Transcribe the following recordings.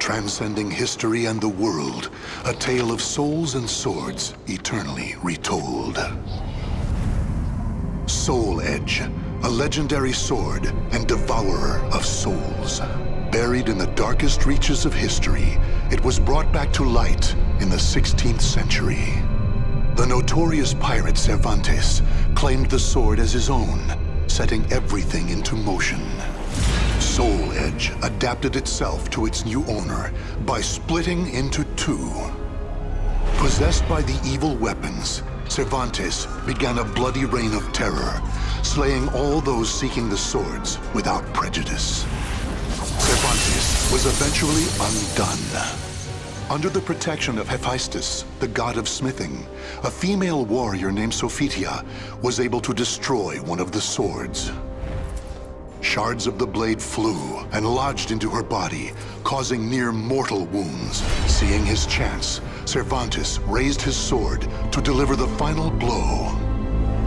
transcending history and the world, a tale of souls and swords eternally retold. Soul Edge, a legendary sword and devourer of souls. Buried in the darkest reaches of history, it was brought back to light in the 16th century. The notorious pirate Cervantes claimed the sword as his own, setting everything into motion. Soul Edge adapted itself to its new owner by splitting into two. Possessed by the evil weapons, Cervantes began a bloody reign of terror, slaying all those seeking the swords without prejudice. Cervantes was eventually undone. Under the protection of Hephaestus, the god of smithing, a female warrior named Sophitia was able to destroy one of the swords. Shards of the blade flew and lodged into her body, causing near mortal wounds. Seeing his chance, Cervantes raised his sword to deliver the final blow.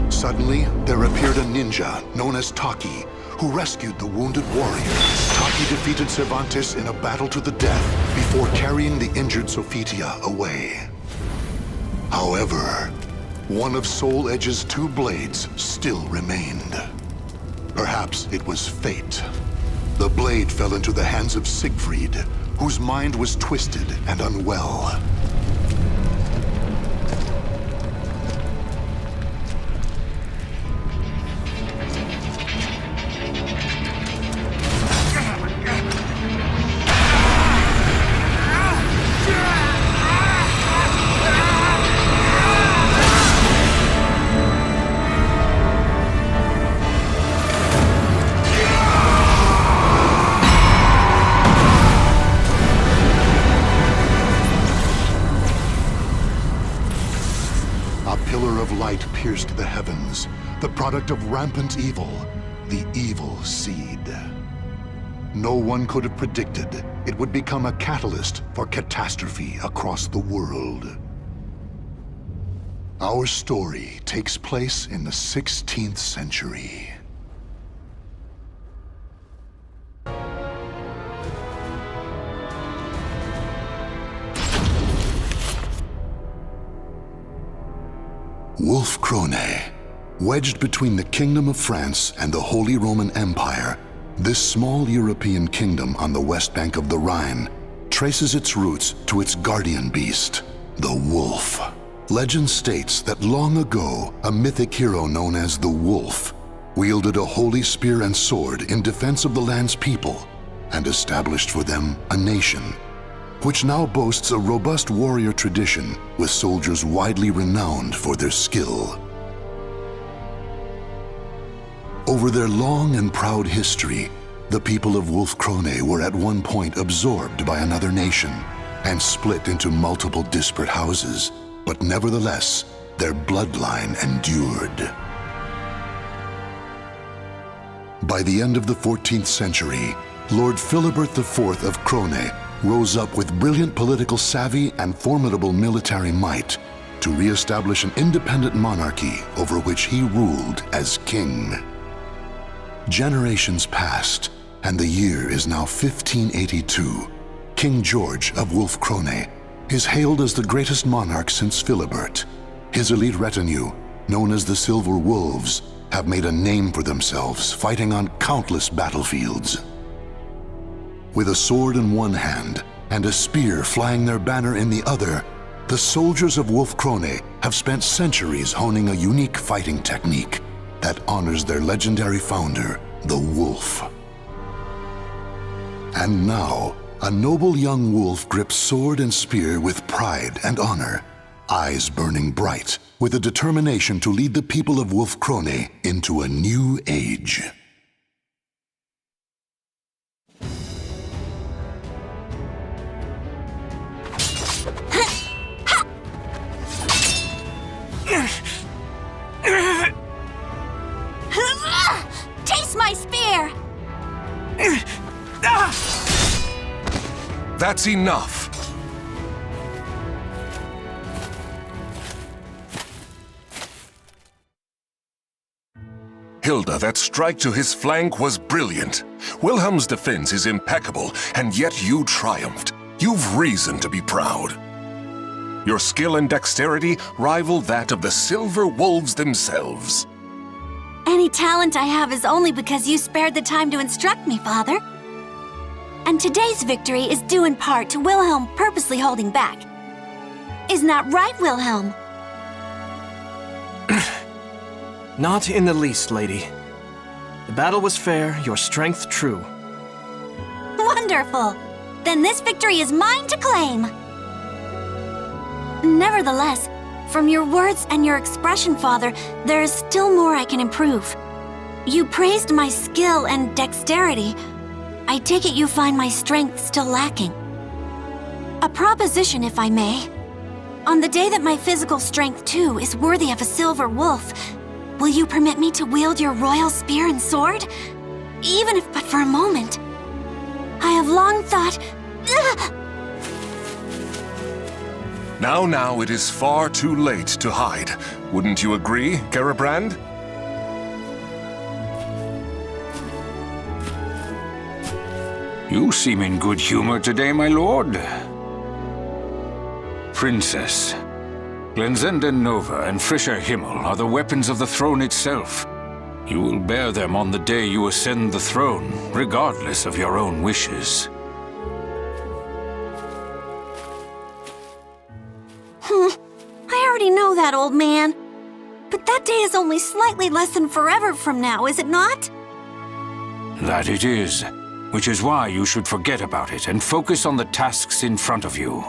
Suddenly, there appeared a ninja known as Taki, who rescued the wounded warrior. Taki defeated Cervantes in a battle to the death before carrying the injured Sophitia away. However, one of Soul Edge's two blades still remained. Perhaps it was fate. The blade fell into the hands of Siegfried, whose mind was twisted and unwell. Pierced the heavens, the product of rampant evil, the evil seed. No one could have predicted it would become a catalyst for catastrophe across the world. Our story takes place in the 16th century. Wolf-Krone. Wedged between the Kingdom of France and the Holy Roman Empire, this small European kingdom on the west bank of the Rhine traces its roots to its guardian beast, the wolf. Legend states that long ago, a mythic hero known as the Wolf wielded a holy spear and sword in defense of the land's people and established for them a nation, which now boasts a robust warrior tradition with soldiers widely renowned for their skill. Over their long and proud history, the people of Wolf-Krone were at one point absorbed by another nation and split into multiple disparate houses, but nevertheless, their bloodline endured. By the end of the 14th century, Lord Philibert IV of Krone rose up with brilliant political savvy and formidable military might to re-establish an independent monarchy over which he ruled as king. Generations passed, and the year is now 1582. King George of Wolf-Krone is hailed as the greatest monarch since Philibert. His elite retinue, known as the Silver Wolves, have made a name for themselves, fighting on countless battlefields. With a sword in one hand and a spear flying their banner in the other, the soldiers of Wolf-Krone have spent centuries honing a unique fighting technique that honors their legendary founder, the Wolf. And now, a noble young wolf grips sword and spear with pride and honor, eyes burning bright, with a determination to lead the people of Wolf-Krone into a new age. Taste my spear! That's enough! Hilde, that strike to his flank was brilliant. Wilhelm's defense is impeccable, and yet you triumphed. you've reason to be proud. Your skill and dexterity rival that of the Silver Wolves themselves. Any talent I have is only because you spared the time to instruct me, Father. And today's victory is due in part to Wilhelm purposely holding back. Isn't that right, Wilhelm? Not in the least, lady. The battle was fair, your strength true. Wonderful! Then this victory is mine to claim! Nevertheless, from your words and your expression, Father, there is still more I can improve. You praised my skill and dexterity. I take it you find my strength still lacking. A proposition, if I may. On the day that my physical strength, too, is worthy of a silver wolf, will you permit me to wield your royal spear and sword? Even if but for a moment. I have long thought... Now it is far too late to hide. Wouldn't you agree, Garibrand? You seem in good humor today, my lord. Princess, Glenzenden Nova and Frischer Himmel are the weapons of the throne itself. You will bear them on the day you ascend the throne, regardless of your own wishes. I already know that, old man. But that day is only slightly less than forever from now, is it not? That it is, which is why you should forget about it and focus on the tasks in front of you.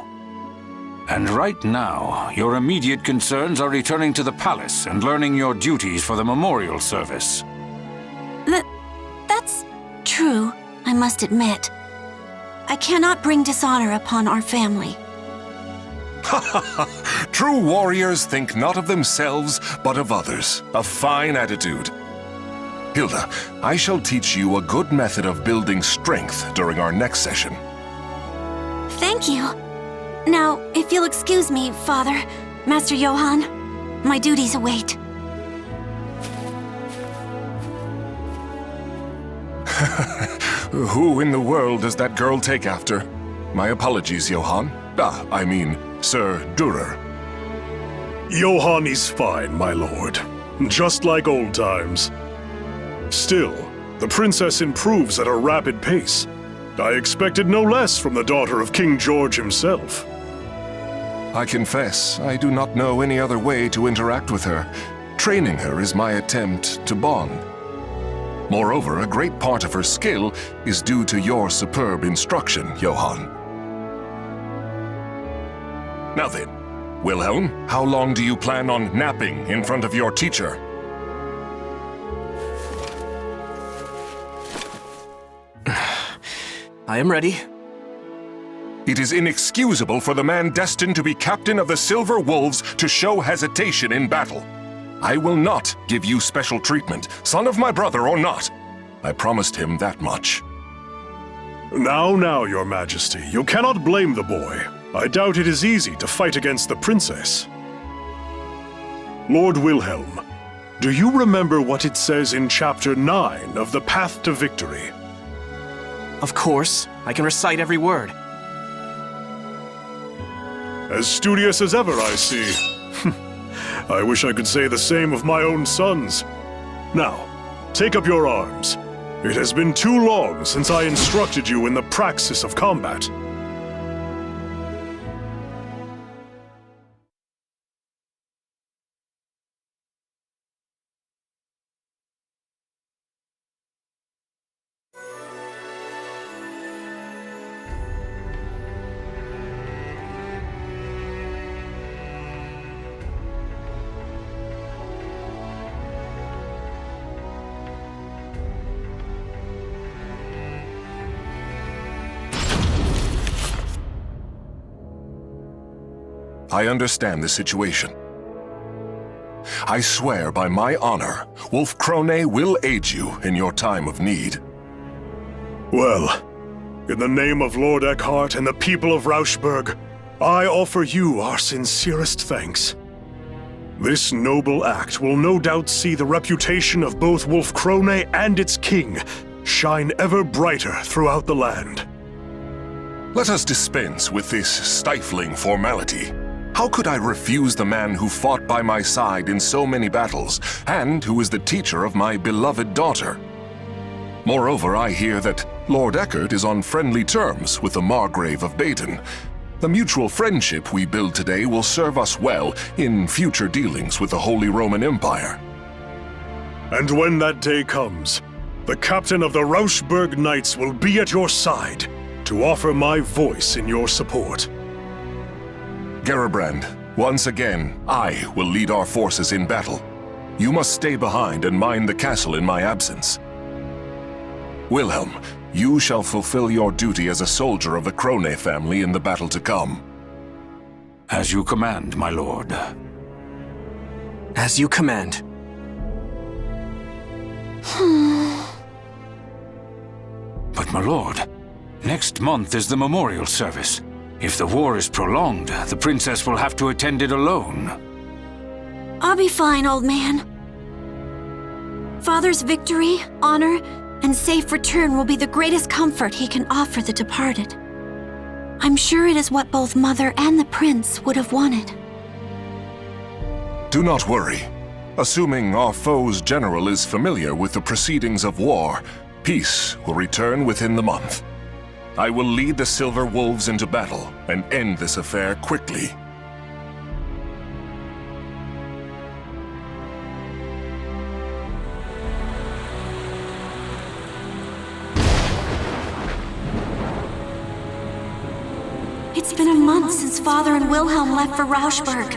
And right now, your immediate concerns are returning to the palace and learning your duties for the memorial service. That's true, I must admit. I cannot bring dishonor upon our family. True warriors think not of themselves, but of others. A fine attitude. Hilde, I shall teach you a good method of building strength during our next session. Thank you. Now, if you'll excuse me, Father, Master Johann, my duties await. Who in the world does that girl take after? My apologies, Johann. I mean, Sir Durer. Johann is fine, my lord. Just like old times. Still, the princess improves at a rapid pace. I expected no less from the daughter of King George himself. I confess, I do not know any other way to interact with her. Training her is my attempt to bond. Moreover, a great part of her skill is due to your superb instruction, Johann. Now then, Wilhelm, how long do you plan on napping in front of your teacher? I am ready. It is inexcusable for the man destined to be captain of the Silver Wolves to show hesitation in battle. I will not give you special treatment, son of my brother or not. I promised him that much. Now, your majesty, you cannot blame the boy. I doubt it is easy to fight against the princess. Lord Wilhelm, do you remember what it says in Chapter 9 of The Path to Victory? Of course, I can recite every word. As studious as ever, I see. I wish I could say the same of my own sons. Now, take up your arms. It has been too long since I instructed you in the praxis of combat. I understand the situation. I swear by my honor, Wolf Krone will aid you in your time of need. Well, in the name of Lord Eckhart and the people of Rauschburg, I offer you our sincerest thanks. This noble act will no doubt see the reputation of both Wolf Krone and its king shine ever brighter throughout the land. Let us dispense with this stifling formality. How could I refuse the man who fought by my side in so many battles, and who is the teacher of my beloved daughter? Moreover, I hear that Lord Eckert is on friendly terms with the Margrave of Baden. The mutual friendship we build today will serve us well in future dealings with the Holy Roman Empire. And when that day comes, the captain of the Rauschberg Knights will be at your side to offer my voice in your support. Geribrand, once again, I will lead our forces in battle. You must stay behind and mind the castle in my absence. Wilhelm, you shall fulfill your duty as a soldier of the Krone family in the battle to come. As you command, my lord. As you command. But my lord, next month is the memorial service. If the war is prolonged, the princess will have to attend it alone. I'll be fine, old man. Father's victory, honor, and safe return will be the greatest comfort he can offer the departed. I'm sure it is what both Mother and the Prince would have wanted. Do not worry. Assuming our foe's general is familiar with the proceedings of war, peace will return within the month. I will lead the Silver Wolves into battle and end this affair quickly. It's been a month since Father and Wilhelm left for Rauschberg.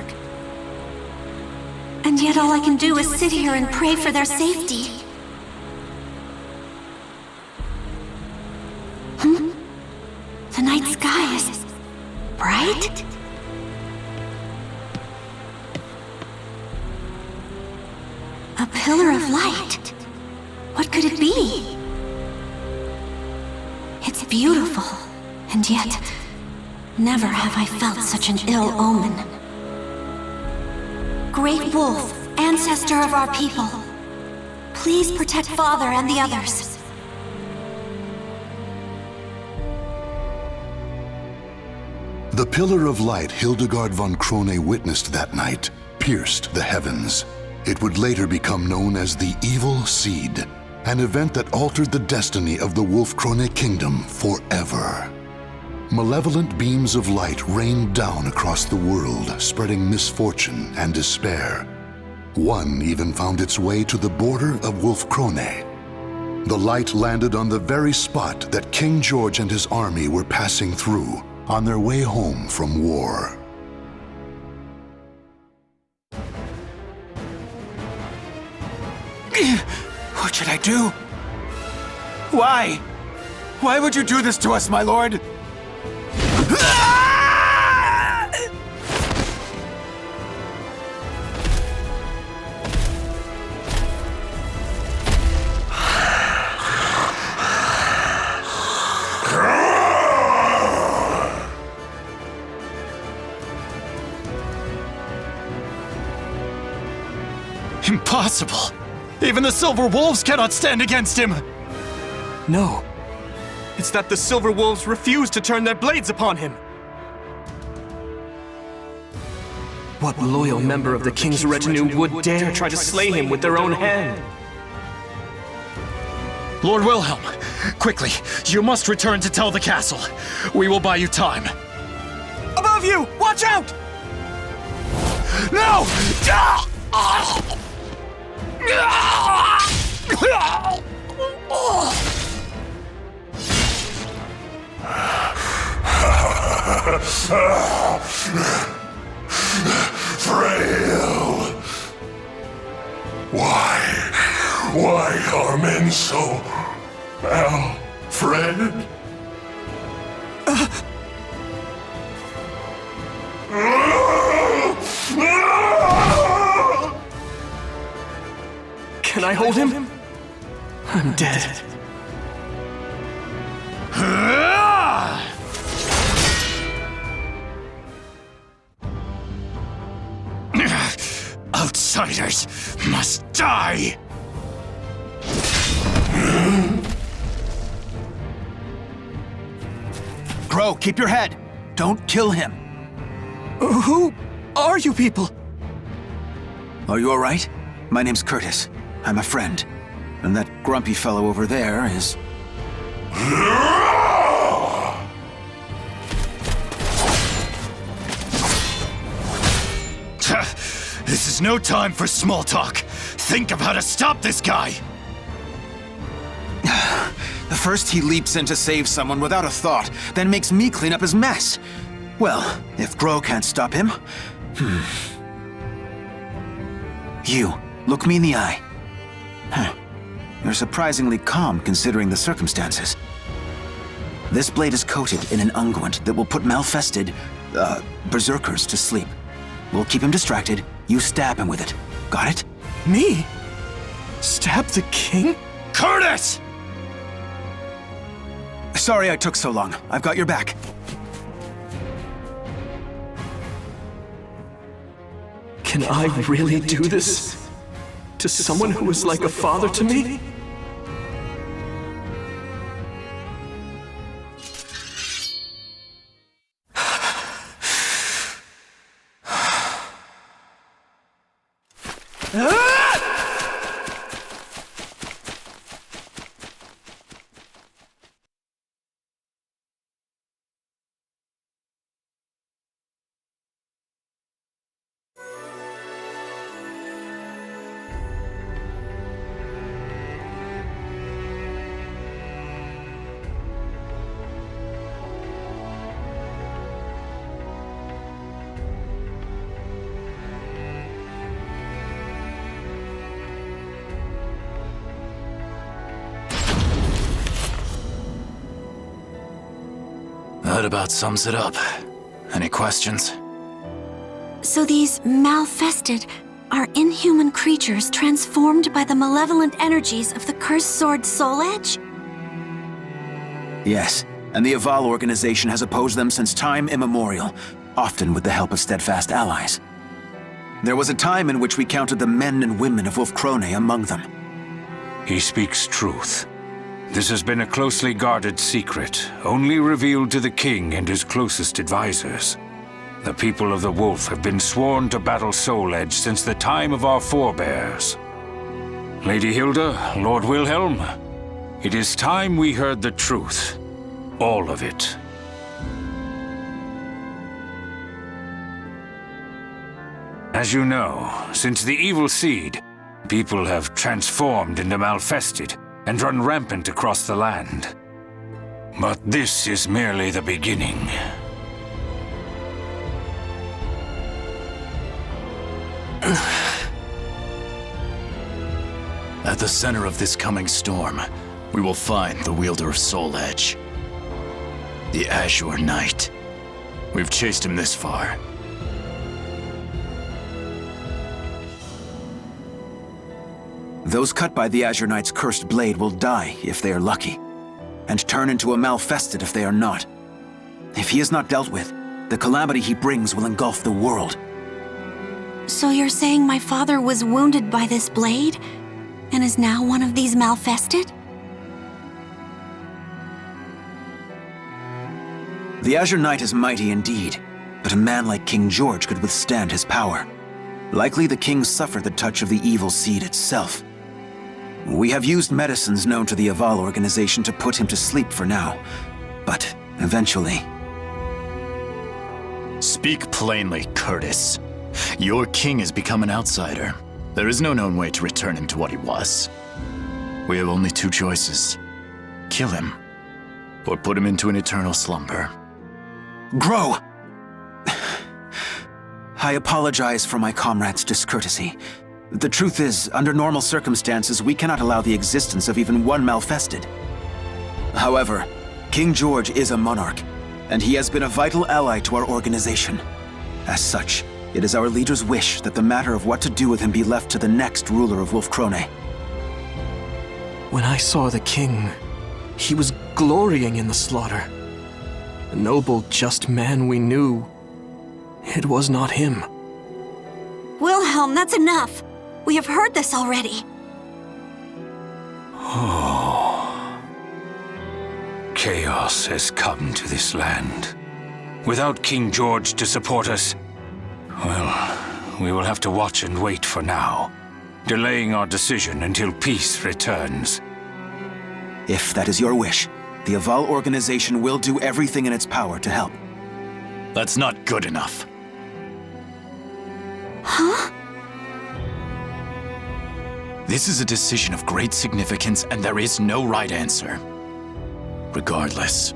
And yet all I can do is sit here and pray for their safety. The night sky is bright? A pillar of light. What could it be? It's beautiful, and yet never have I felt such an ill omen. Great Wolf, ancestor of our people, please protect Father and the others. The pillar of light Hildegard von Krone witnessed that night pierced the heavens. It would later become known as the Evil Seed, an event that altered the destiny of the Wolf Krone kingdom forever. Malevolent beams of light rained down across the world, spreading misfortune and despair. One even found its way to the border of Wolf Krone. The light landed on the very spot that King George and his army were passing through on their way home from war. What should I do? Why? Why would you do this to us, my lord? Impossible! Even the Silver Wolves cannot stand against him! No. It's that the Silver Wolves refuse to turn their blades upon him. What loyal member of the King's retinue would dare try to slay him with their own hand? Lord Wilhelm, quickly, you must return to tell the castle. We will buy you time. Above you! Watch out! No! Frail! Why are men so Fred? Can I hold him? I'm dead. Outsiders must die! Grow, keep your head. Don't kill him. Who are you people? Are you alright? My name's Curtis. I'm a friend. And that grumpy fellow over there is... This is no time for small talk. Think of how to stop this guy! First he leaps in to save someone without a thought, then makes me clean up his mess. Well, if Grow can't stop him... You, look me in the eye. You're surprisingly calm considering the circumstances. This blade is coated in an unguent that will put malfested, berserkers to sleep. We'll keep him distracted, you stab him with it. Got it? Me? Stab the king? Curtis! Sorry I took so long. I've got your back. Can I really do this? To someone who is like a father to me? That about sums it up. Any questions? So these malfested are inhuman creatures transformed by the malevolent energies of the cursed sword Soul Edge? Yes, and the Aval organization has opposed them since time immemorial, often with the help of steadfast allies. There was a time in which we counted the men and women of Wolfkrone among them. He speaks truth. This has been a closely guarded secret, only revealed to the king and his closest advisors. The people of the Wolf have been sworn to battle Soul Edge since the time of our forebears. Lady Hilde, Lord Wilhelm, it is time we heard the truth. All of it. As you know, since the evil seed, people have transformed into malfested and run rampant across the land. But this is merely the beginning. At the center of this coming storm, we will find the wielder of Soul Edge. The Azure Knight. We've chased him this far. Those cut by the Azure Knight's cursed blade will die if they are lucky, and turn into a malfested if they are not. If he is not dealt with, the calamity he brings will engulf the world. So you're saying my father was wounded by this blade, and is now one of these malfested? The Azure Knight is mighty indeed, but a man like King George could withstand his power. Likely the king suffered the touch of the evil seed itself. We have used medicines known to the Aval organization to put him to sleep for now, but eventually... Speak plainly, Curtis. Your king has become an outsider. There is no known way to return him to what he was. We have only two choices. Kill him, or put him into an eternal slumber. Grow! I apologize for my comrade's discourtesy. The truth is, under normal circumstances, we cannot allow the existence of even one malfested. However, King George is a monarch, and he has been a vital ally to our organization. As such, it is our leader's wish that the matter of what to do with him be left to the next ruler of Wolfkrone. When I saw the king, he was glorying in the slaughter. The noble, just man we knew. It was not him. Wilhelm, that's enough! We have heard this already. chaos has come to this land. Without King George to support us, well, we will have to watch and wait for now, delaying our decision until peace returns. If that is your wish, the Aval organization will do everything in its power to help. That's not good enough. Huh? This is a decision of great significance, and there is no right answer. Regardless,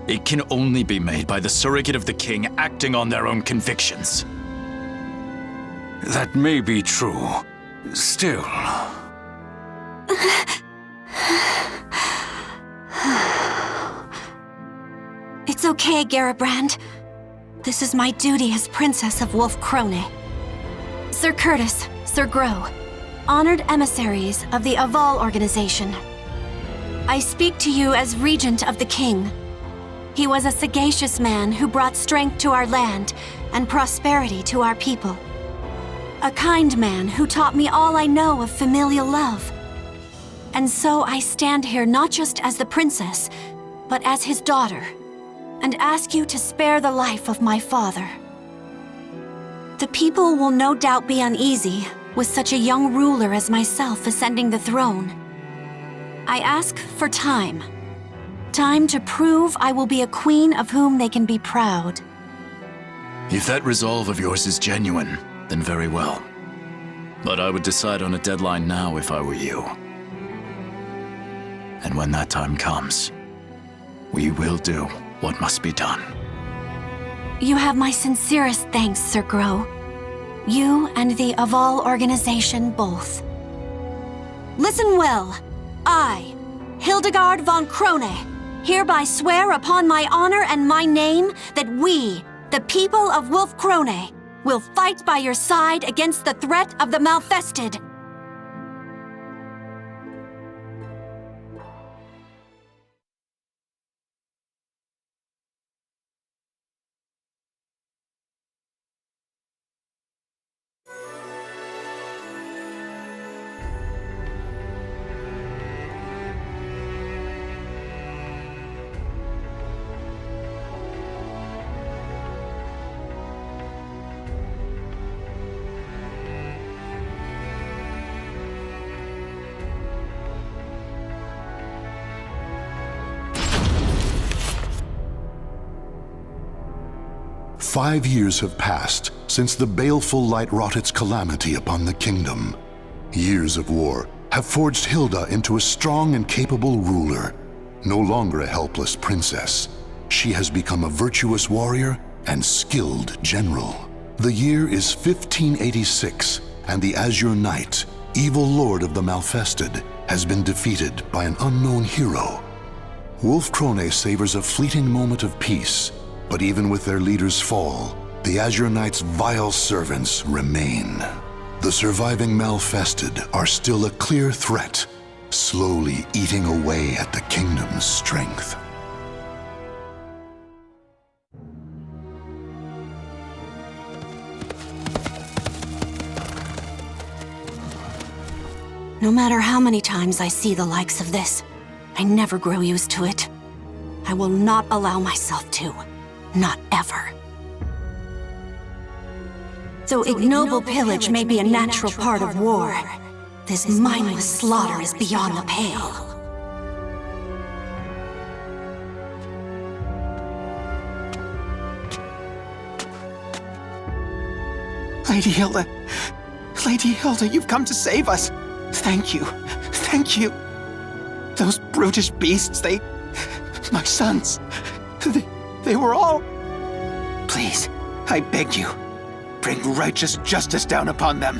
it can only be made by the surrogate of the king acting on their own convictions. That may be true. Still... It's okay, Garibrand. This is my duty as Princess of Wolf Krone. Sir Curtis, Sir Grow, honored emissaries of the Aval organization. I speak to you as Regent of the King. He was a sagacious man who brought strength to our land and prosperity to our people. A kind man who taught me all I know of familial love. And so I stand here not just as the princess, but as his daughter, and ask you to spare the life of my father. The people will no doubt be uneasy with such a young ruler as myself ascending the throne. I ask for time. Time to prove I will be a queen of whom they can be proud. If that resolve of yours is genuine, then very well. But I would decide on a deadline now if I were you. And when that time comes, we will do what must be done. You have my sincerest thanks, Sir Grow. You and the Aval organization both. Listen well. I, Hildegard von Krone, hereby swear upon my honor and my name that we, the people of Wolf Krone, will fight by your side against the threat of the Malfested. "5 years have passed since the baleful light wrought its calamity upon the kingdom. Years of war have forged Hilde into a strong and capable ruler. No longer a helpless princess, she has become a virtuous warrior and skilled general. The year is 1586, and the Azure Knight, evil lord of the Malfested, has been defeated by an unknown hero. Wolf Krone savors a fleeting moment of peace, but even with their leader's fall, the Azure Knight's vile servants remain. The surviving Malfested are still a clear threat, slowly eating away at the kingdom's strength. No matter how many times I see the likes of this, I never grow used to it. I will not allow myself to. Not ever. Though ignoble pillage may be a natural part of war, this mindless slaughter is beyond the pale. Lady Hilde! Lady Hilde, you've come to save us! Thank you. Thank you. Those brutish beasts, my sons, they were all... Please, I beg you, bring righteous justice down upon them.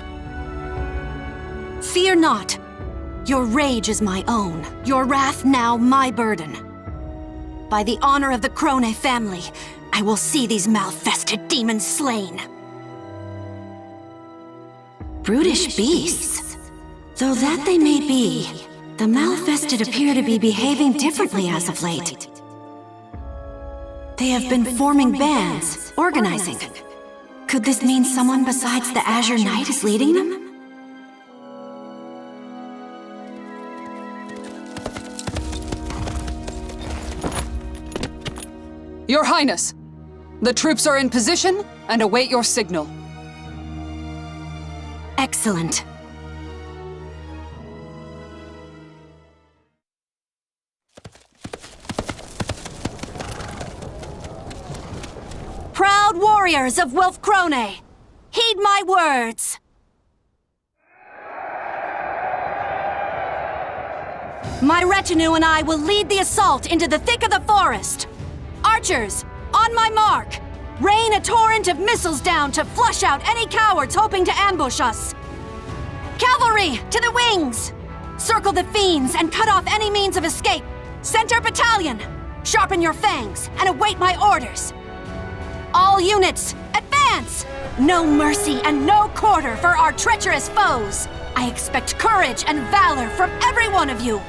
Fear not. Your rage is my own, your wrath now my burden. By the honor of the Krone family, I will see these Malfested demons slain. Brutish beasts? Though that they may be, the Malfested appear to be behaving differently as of late. They have been forming bands, organizing. Could this mean someone besides the Azure Knight is leading them? Your Highness, the troops are in position and await your signal. Excellent. Proud warriors of Wolfkrone, heed my words. My retinue and I will lead the assault into the thick of the forest. Archers, on my mark! Rain a torrent of missiles down to flush out any cowards hoping to ambush us. Cavalry, to the wings! Circle the fiends and cut off any means of escape. Center battalion, sharpen your fangs and await my orders. All units, advance! No mercy and no quarter for our treacherous foes. I expect courage and valor from every one of you.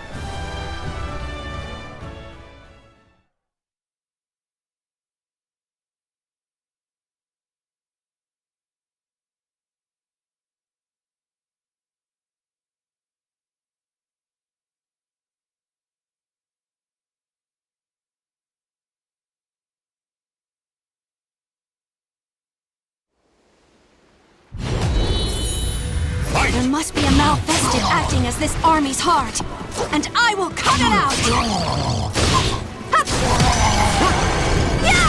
There must be a malfested acting as this army's heart, and I will cut it out! Hup! Yeah!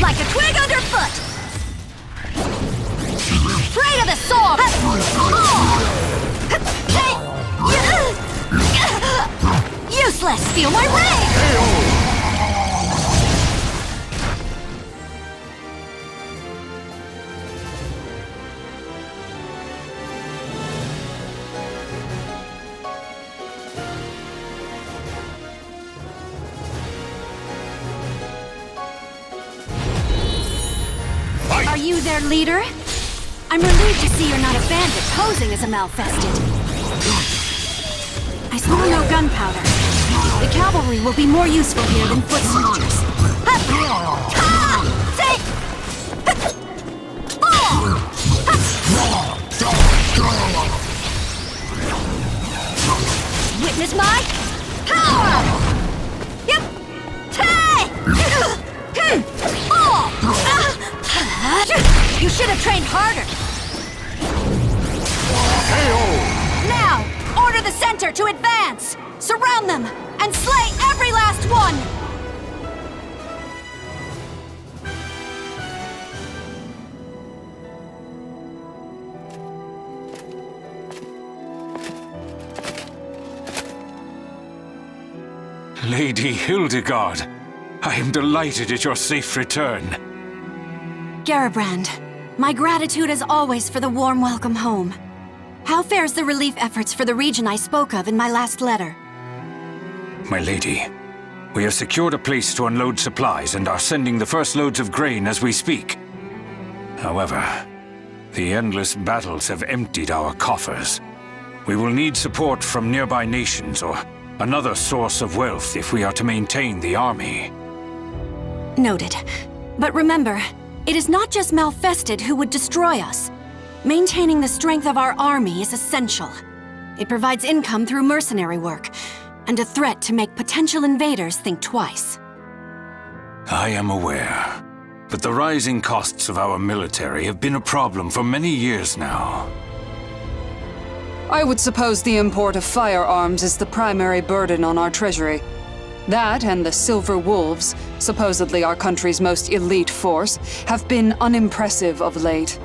Like a twig underfoot! Prey to the sword! Useless! Feel my rage! Are you their leader? I'm relieved to see you're not a bandit posing as a malfested. I smell no gunpowder. The cavalry will be more useful here than foot soldiers. Witness my power! Yep! You should have trained harder. Now, order the center to advance! Surround them, and slay every last one! Lady Hildegard, I am delighted at your safe return. Garibrand, my gratitude as always for the warm welcome home. How fares the relief efforts for the region I spoke of in my last letter? My lady, we have secured a place to unload supplies and are sending the first loads of grain as we speak. However, the endless battles have emptied our coffers. We will need support from nearby nations or another source of wealth if we are to maintain the army. Noted. But remember, it is not just malfested who would destroy us. Maintaining the strength of our army is essential. It provides income through mercenary work, and a threat to make potential invaders think twice. I am aware, but the rising costs of our military have been a problem for many years now. I would suppose the import of firearms is the primary burden on our treasury. That and the Silver Wolves, supposedly our country's most elite force, have been unimpressive of late.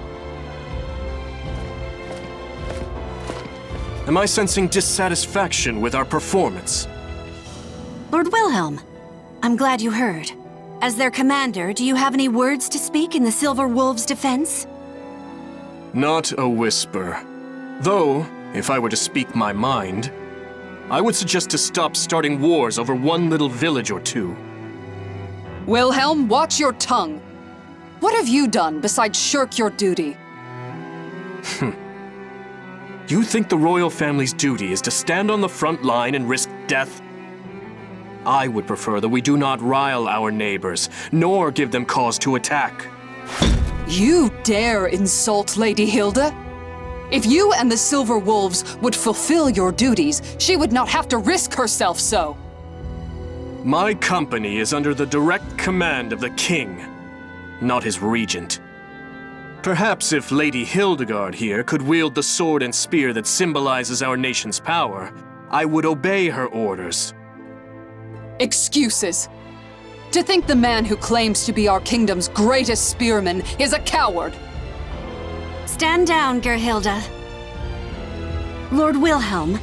Am I sensing dissatisfaction with our performance? Lord Wilhelm, I'm glad you heard. As their commander, do you have any words to speak in the Silver Wolves' defense? Not a whisper. Though, if I were to speak my mind, I would suggest to stop starting wars over one little village or two. Wilhelm, watch your tongue. What have you done besides shirk your duty? You think the royal family's duty is to stand on the front line and risk death? I would prefer that we do not rile our neighbors, nor give them cause to attack. You dare insult Lady Hilde? If you and the Silver Wolves would fulfill your duties, she would not have to risk herself so. My company is under the direct command of the king, not his regent. Perhaps if Lady Hildegard here could wield the sword and spear that symbolizes our nation's power, I would obey her orders. Excuses. To think the man who claims to be our kingdom's greatest spearman is a coward. Stand down, Gerhilda. Lord Wilhelm,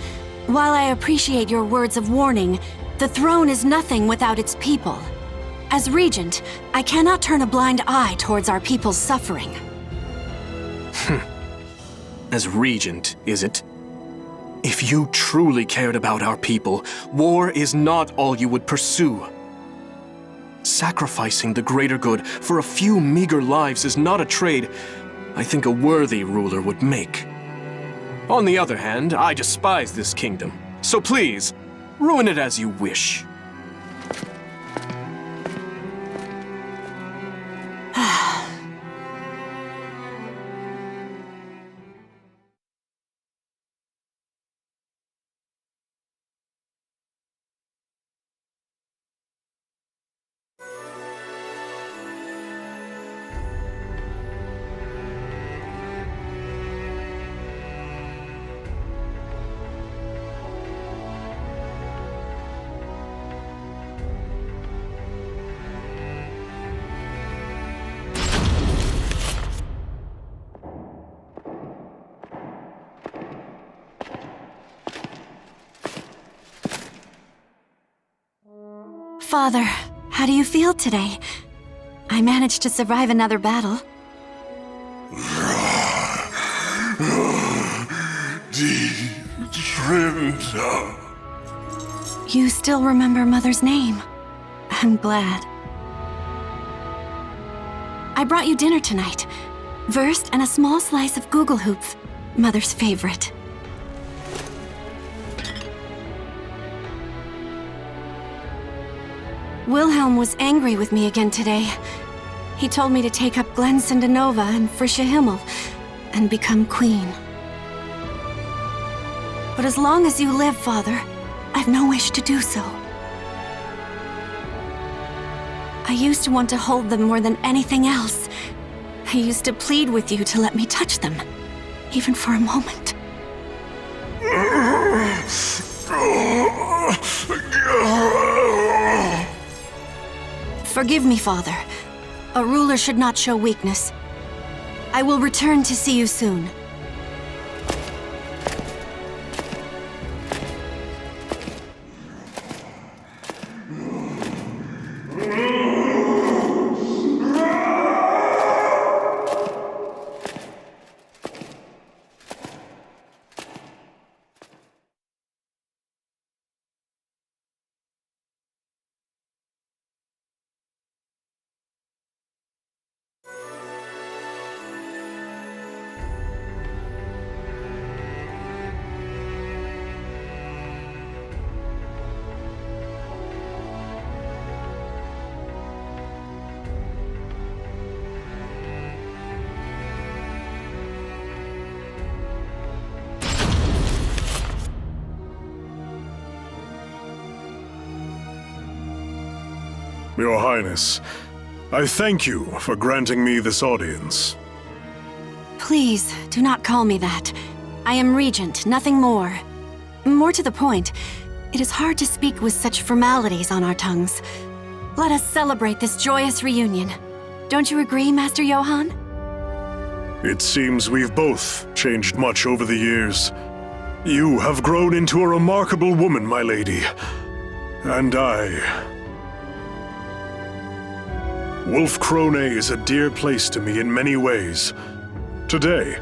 while I appreciate your words of warning, the throne is nothing without its people. As regent, I cannot turn a blind eye towards our people's suffering. As regent, is it? If you truly cared about our people, war is not all you would pursue. Sacrificing the greater good for a few meager lives is not a trade I think a worthy ruler would make. On the other hand, I despise this kingdom, so please, ruin it as you wish. Father, how do you feel today? I managed to survive another battle. You still remember Mother's name. I'm glad. I brought you dinner tonight. Wurst and a small slice of Gugelhupf, Mother's favorite. Wilhelm was angry with me again today. He told me to take up Glensindanova and Frische Himmel and become queen. But as long as you live, Father, I've no wish to do so. I used to want to hold them more than anything else. I used to plead with you to let me touch them, even for a moment. Forgive me, Father. A ruler should not show weakness. I will return to see you soon. Your Highness, I thank you for granting me this audience. Please, do not call me that. I am Regent, nothing more. More to the point, it is hard to speak with such formalities on our tongues. Let us celebrate this joyous reunion. Don't you agree, Master Johann? It seems we've both changed much over the years. You have grown into a remarkable woman, my lady. And Wolfkrone is a dear place to me in many ways. Today,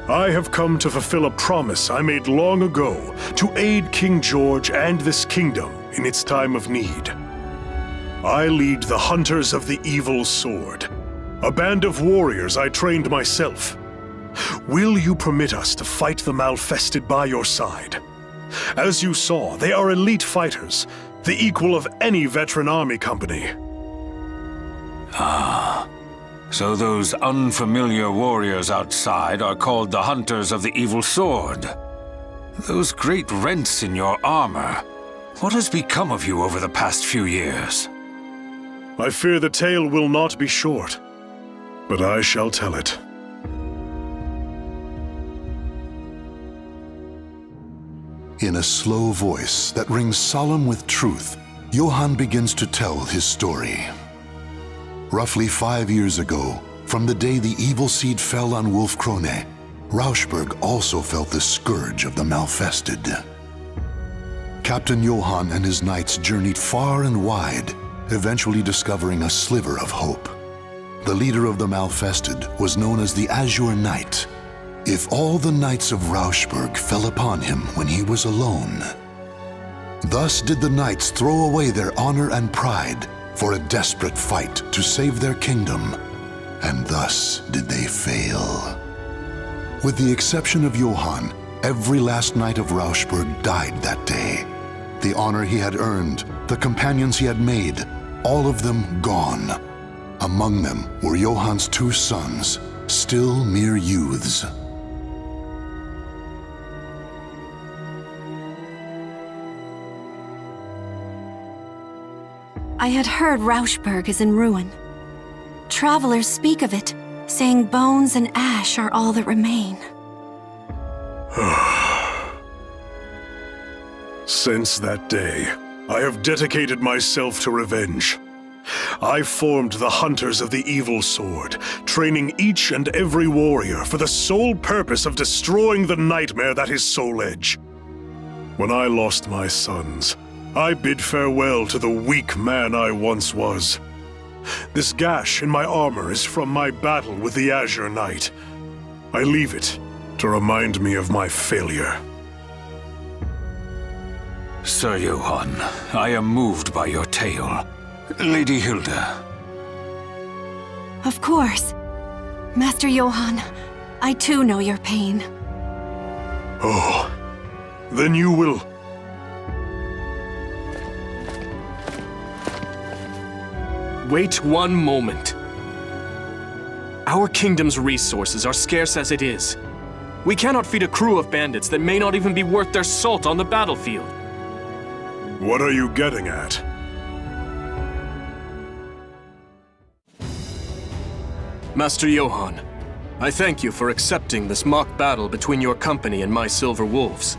I have come to fulfill a promise I made long ago to aid King George and this kingdom in its time of need. I lead the Hunters of the Evil Sword, a band of warriors I trained myself. Will you permit us to fight the Malfested by your side? As you saw, they are elite fighters, the equal of any veteran army company. So those unfamiliar warriors outside are called the Hunters of the Evil Sword. Those great rents in your armor. What has become of you over the past few years? I fear the tale will not be short, but I shall tell it. In a slow voice that rings solemn with truth, Johann begins to tell his story. Roughly 5 years ago, from the day the evil seed fell on Wolfkrone, Rauschberg also felt the scourge of the Malfested. Captain Johann and his knights journeyed far and wide, eventually discovering a sliver of hope. The leader of the Malfested was known as the Azure Knight. If all the knights of Rauschberg fell upon him when he was alone. Thus did the knights throw away their honor and pride for a desperate fight to save their kingdom, and thus did they fail. With the exception of Johann, every last knight of Rauschberg died that day. The honor he had earned, the companions he had made, all of them gone. Among them were Johann's 2 sons, still mere youths. I had heard Rauschberg is in ruin. Travelers speak of it, saying bones and ash are all that remain. Since that day, I have dedicated myself to revenge. I formed the Hunters of the Evil Sword, training each and every warrior for the sole purpose of destroying the nightmare that is Soul Edge. When I lost my sons, I bid farewell to the weak man I once was. This gash in my armor is from my battle with the Azure Knight. I leave it to remind me of my failure. Sir Johann, I am moved by your tale. Lady Hilde. Of course. Master Johann, I too know your pain. Oh, then you will... Wait one moment. Our kingdom's resources are scarce as it is. We cannot feed a crew of bandits that may not even be worth their salt on the battlefield. What are you getting at? Master Johann, I thank you for accepting this mock battle between your company and my Silver Wolves.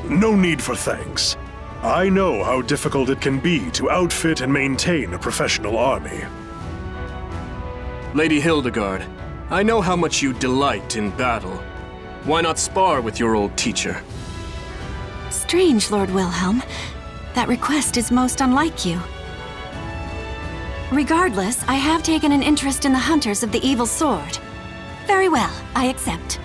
No need for thanks. I know how difficult it can be to outfit and maintain a professional army. Lady Hildegard, I know how much you delight in battle. Why not spar with your old teacher? Strange, Lord Wilhelm. That request is most unlike you. Regardless, I have taken an interest in the Hunters of the Evil Sword. Very well, I accept.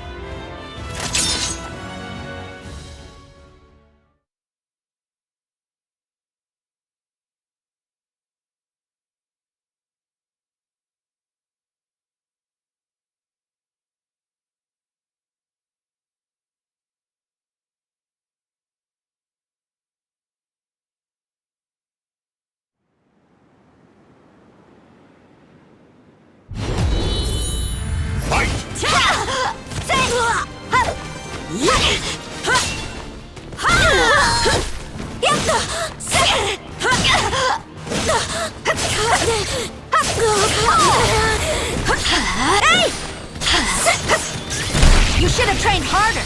You should have trained harder!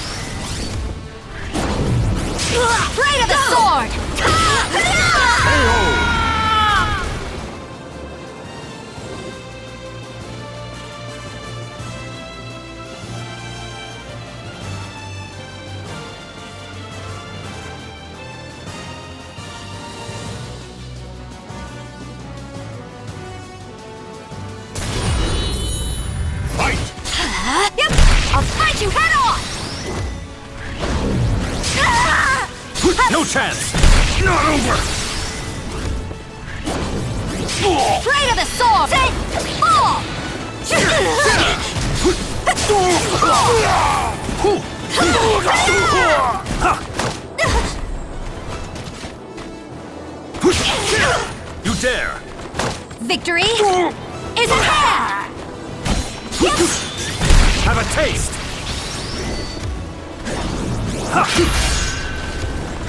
Right of the sword! Yep! I'll fight you head on! No chance! Not over! Right of the sword! Say, fall! victory is at hand! Have a taste!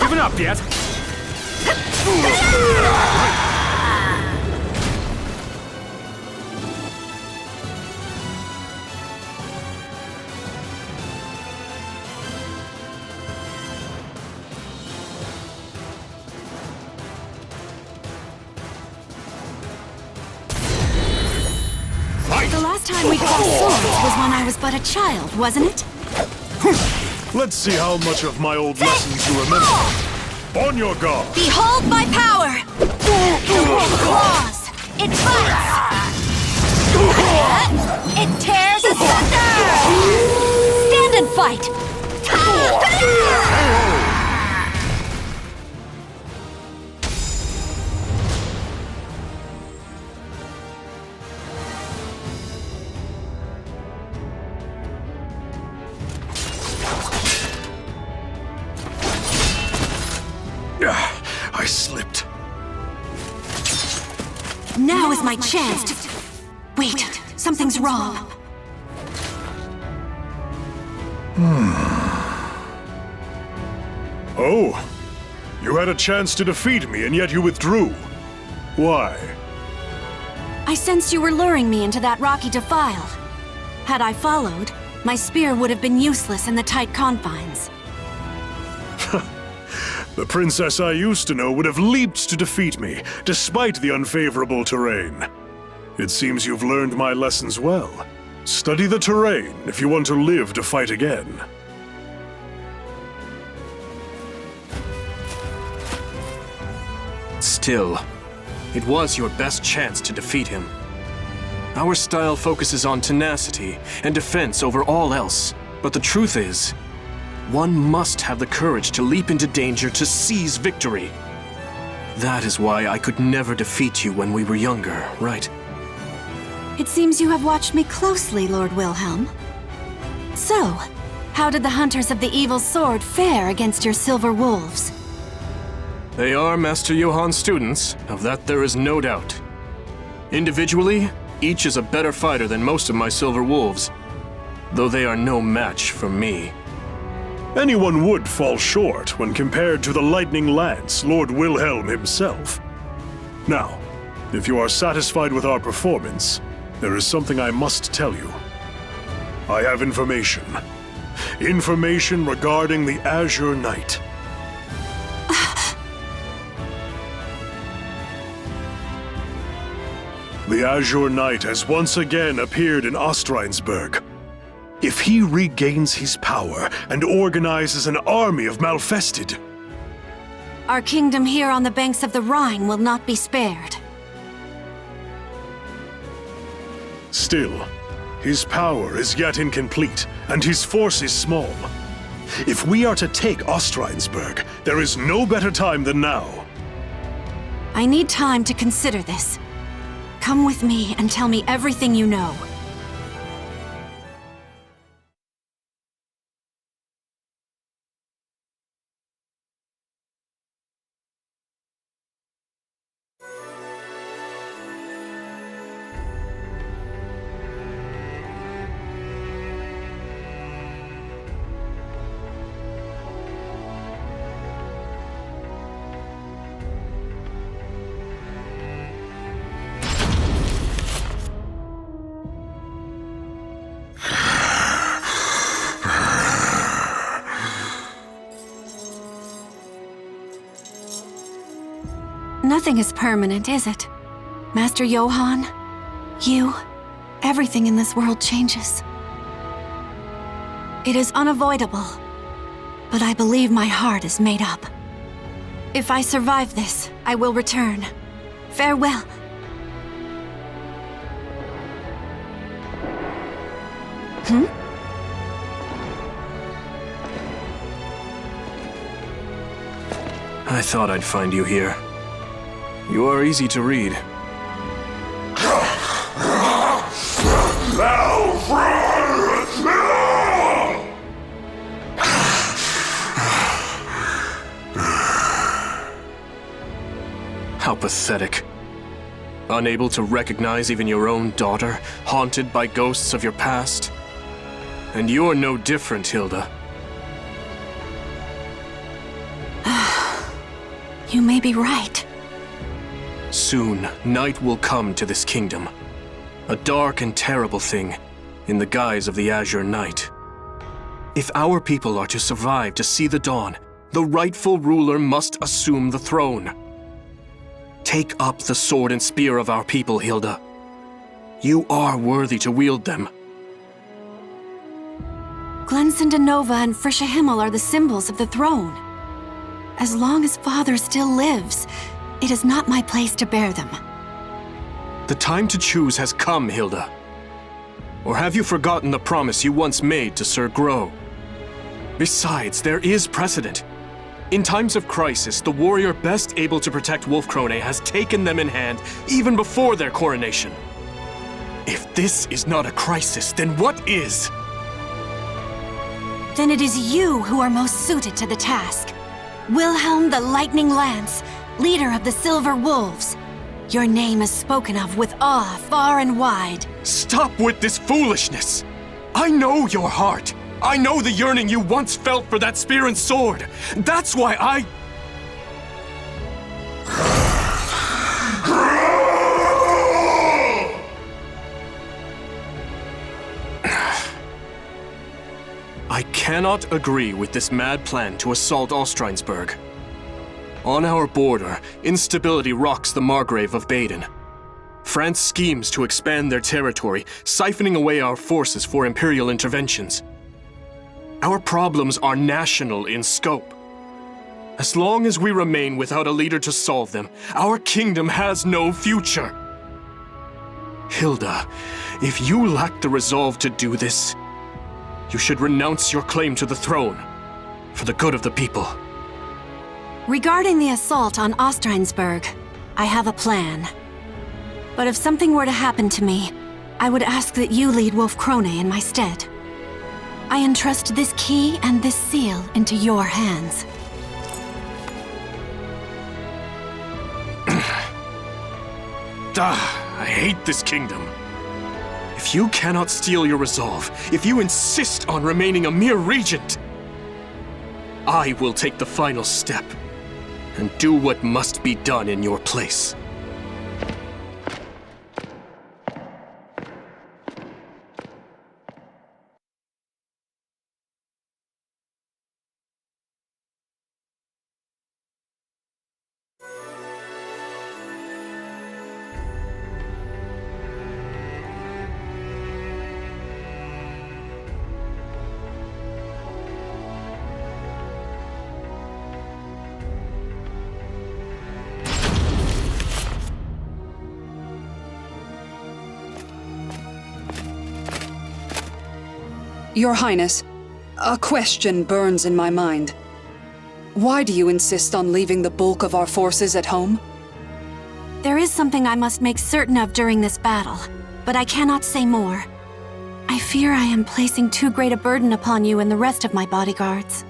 Given up yet? The last time we crossed swords was when I was but a child, wasn't it? Let's see how much of my old lessons you remember. On your guard! Behold my power! The wolf claws! It bites! It tears asunder! Stand and fight! I slipped. Now is my chance to... Wait, something's wrong. Oh, you had a chance to defeat me and yet you withdrew. Why? I sensed you were luring me into that rocky defile. Had I followed, my spear would have been useless in the tight confines. The princess I used to know would have leaped to defeat me, despite the unfavorable terrain. It seems you've learned my lessons well. Study the terrain if you want to live to fight again. Still, it was your best chance to defeat him. Our style focuses on tenacity and defense over all else, but the truth is, one must have the courage to leap into danger to seize victory. That is why I could never defeat you when we were younger, right? It seems you have watched me closely, Lord Wilhelm. So, how did the Hunters of the Evil Sword fare against your silver wolves? They are Master Johann's students, of that there is no doubt. Individually, each is a better fighter than most of my silver wolves, though they are no match for me. Anyone would fall short when compared to the lightning lance, Lord Wilhelm himself. Now, if you are satisfied with our performance, there is something I must tell you. I have information. Information regarding the Azure Knight. The Azure Knight has once again appeared in Ostrheinsburg. If he regains his power and organizes an army of Malfested, Our kingdom here on the banks of the Rhine will not be spared. still, his power is yet incomplete, and his force is small. If we are to take Ostrheinsburg, there is no better time than now. I need time to consider this. Come with me and tell me everything you know. Nothing is permanent, is it? Master Johann, you, everything in this world changes. It is unavoidable, but I believe my heart is made up. If I survive this, I will return. Farewell. I thought I'd find you here. You are easy to read. How pathetic. Unable to recognize even your own daughter, haunted by ghosts of your past? And you're no different, Hilde. You may be right. Soon, night will come to this kingdom. A dark and terrible thing, in the guise of the Azure Knight. If our people are to survive to see the dawn, the rightful ruler must assume the throne. Take up the sword and spear of our people, Hilde. You are worthy to wield them. Glensindanova and Frisha Himmel are the symbols of the throne. As long as Father still lives, it is not my place to bear them. The time to choose has come, Hilde. Or have you forgotten the promise you once made to Sir Groh? Besides, there is precedent. In times of crisis, the warrior best able to protect Wolfkrone has taken them in hand even before their coronation. If this is not a crisis, then what is? Then it is you who are most suited to the task. Wilhelm the Lightning Lance, leader of the Silver Wolves. Your name is spoken of with awe far and wide. Stop with this foolishness! I know your heart. I know the yearning you once felt for that spear and sword. That's why I cannot agree with this mad plan to assault Ostreinsburg. On our border, instability rocks the Margrave of Baden. France schemes to expand their territory, siphoning away our forces for imperial interventions. Our problems are national in scope. As long as we remain without a leader to solve them, our kingdom has no future. Hilde, if you lack the resolve to do this, you should renounce your claim to the throne, for the good of the people. Regarding the assault on Ostreinsburg, I have a plan. But if something were to happen to me, I would ask that you lead Wolfkrone in my stead. I entrust this key and this seal into your hands. I hate this kingdom. If you cannot steal your resolve, if you insist on remaining a mere regent, I will take the final step and do what must be done in your place. Your Highness, a question burns in my mind. Why do you insist on leaving the bulk of our forces at home? There is something I must make certain of during this battle, but I cannot say more. I fear I am placing too great a burden upon you and the rest of my bodyguards.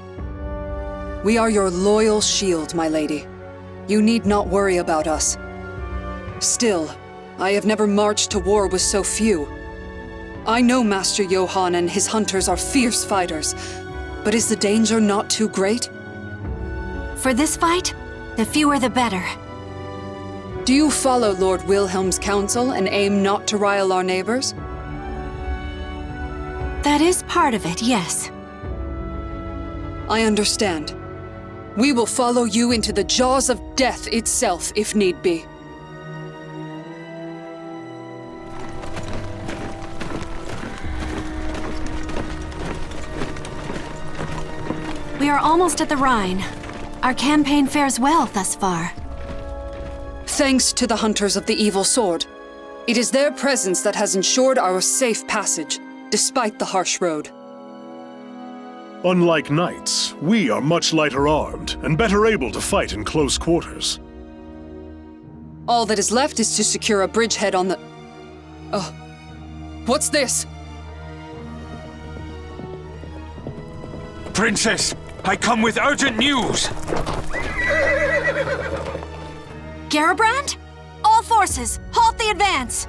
We are your loyal shield, my lady. You need not worry about us. Still, I have never marched to war with so few. I know Master Johann and his hunters are fierce fighters, but is the danger not too great? For this fight, the fewer the better. Do you follow Lord Wilhelm's counsel and aim not to rile our neighbors? That is part of it, yes. I understand. We will follow you into the jaws of death itself, if need be. We are almost at the Rhine. Our campaign fares well thus far. Thanks to the Hunters of the Evil Sword. It is their presence that has ensured our safe passage, despite the harsh road. Unlike knights, we are much lighter armed and better able to fight in close quarters. All that is left is to secure a bridgehead on the... Oh. What's this? Princess, I come with urgent news! Garabrand? All forces, halt the advance!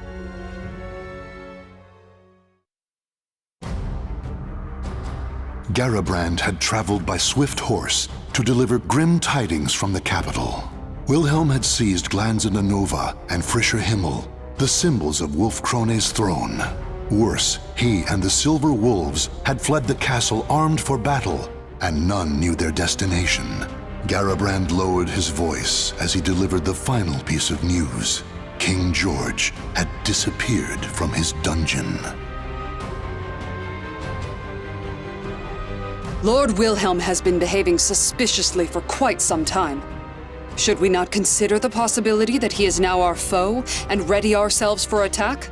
Garabrand had traveled by swift horse to deliver grim tidings from the capital. Wilhelm had seized Glanzena Nova and Frischer Himmel, the symbols of Wolf Krone's throne. Worse, he and the Silver Wolves had fled the castle armed for battle, and none knew their destination. Garabrand lowered his voice as he delivered the final piece of news. King George had disappeared from his dungeon. Lord Wilhelm has been behaving suspiciously for quite some time. Should we not consider the possibility that he is now our foe and ready ourselves for attack?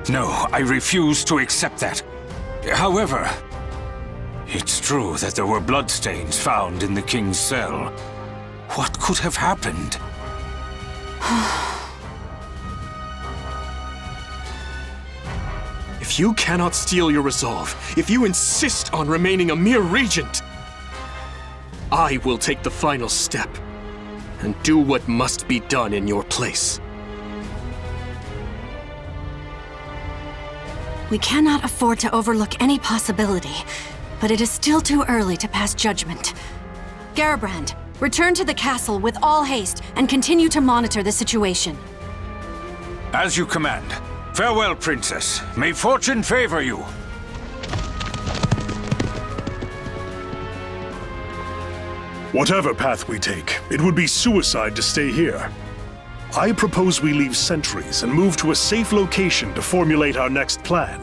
No, I refuse to accept that. However, it's true that there were bloodstains found in the king's cell. What could have happened? If you cannot steel your resolve, if you insist on remaining a mere regent, I will take the final step and do what must be done in your place. We cannot afford to overlook any possibility, but it is still too early to pass judgment. Garabrand, return to the castle with all haste and continue to monitor the situation. As you command. Farewell, Princess. May fortune favor you. Whatever path we take, it would be suicide to stay here. I propose we leave sentries and move to a safe location to formulate our next plan.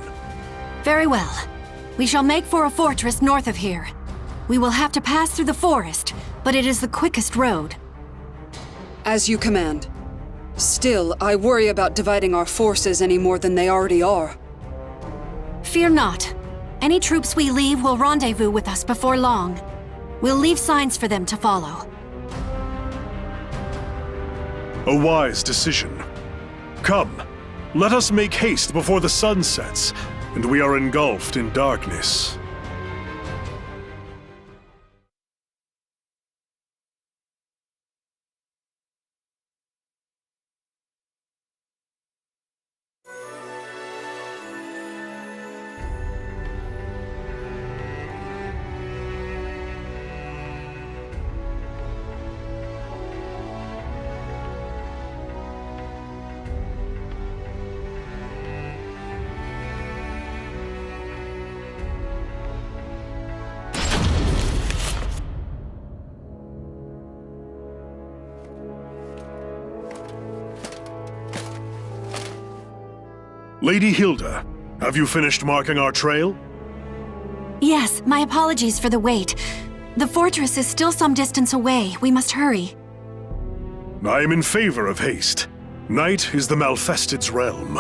Very well. We shall make for a fortress north of here. We will have to pass through the forest, but it is the quickest road. As you command. Still, I worry about dividing our forces any more than they already are. Fear not. Any troops we leave will rendezvous with us before long. We'll leave signs for them to follow. A wise decision. Come, let us make haste before the sun sets, and we are engulfed in darkness. Lady Hilde, have you finished marking our trail? Yes, my apologies for the wait. The fortress is still some distance away. We must hurry. I am in favor of haste. Night is the Malfestid's realm.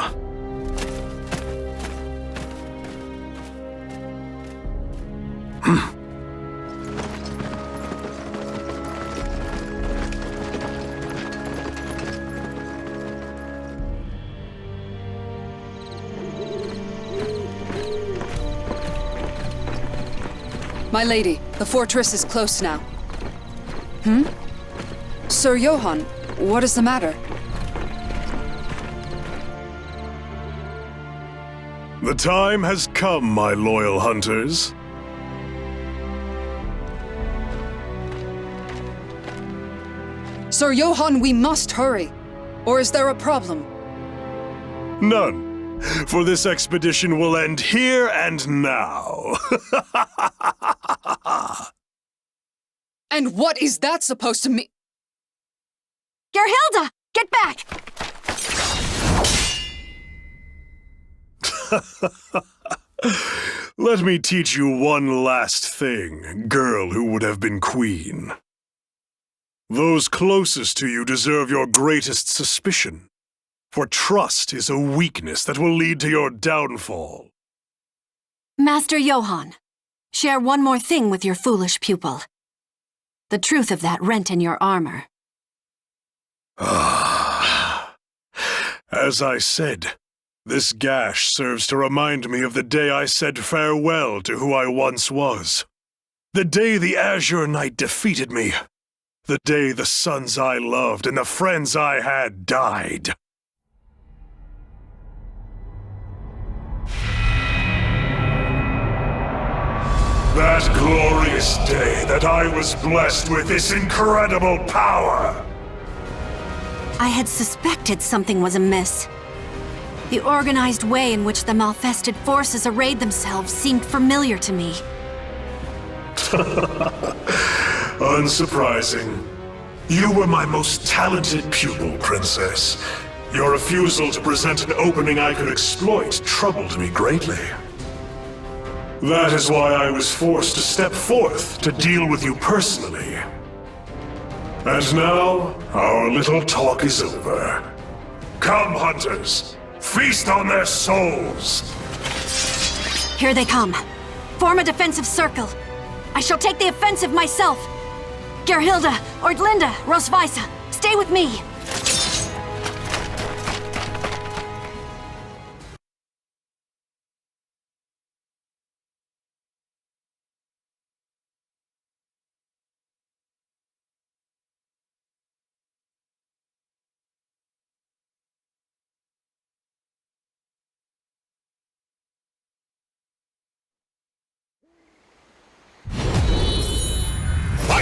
My lady, the fortress is close now. Sir Johann, what is the matter? The time has come, my loyal hunters. Sir Johann, we must hurry. Or is there a problem? None, for this expedition will end here and now. And what is that supposed to mean? Gerhilda, get back! Let me teach you one last thing, girl who would have been queen. Those closest to you deserve your greatest suspicion, for trust is a weakness that will lead to your downfall. Master Johann, share one more thing with your foolish pupil. The truth of that rent in your armor. As I said, this gash serves to remind me of the day I said farewell to who I once was. The day the Azure Knight defeated me. The day the sons I loved and the friends I had died. That glorious day that I was blessed with this incredible power! I had suspected something was amiss. The organized way in which the Malfested forces arrayed themselves seemed familiar to me. Unsurprising. You were my most talented pupil, Princess. Your refusal to present an opening I could exploit troubled me greatly. That is why I was forced to step forth to deal with you personally. And now, our little talk is over. Come, hunters! Feast on their souls! Here they come. Form a defensive circle. I shall take the offensive myself. Gerhilde, Ordlinda, Rosvisa, stay with me.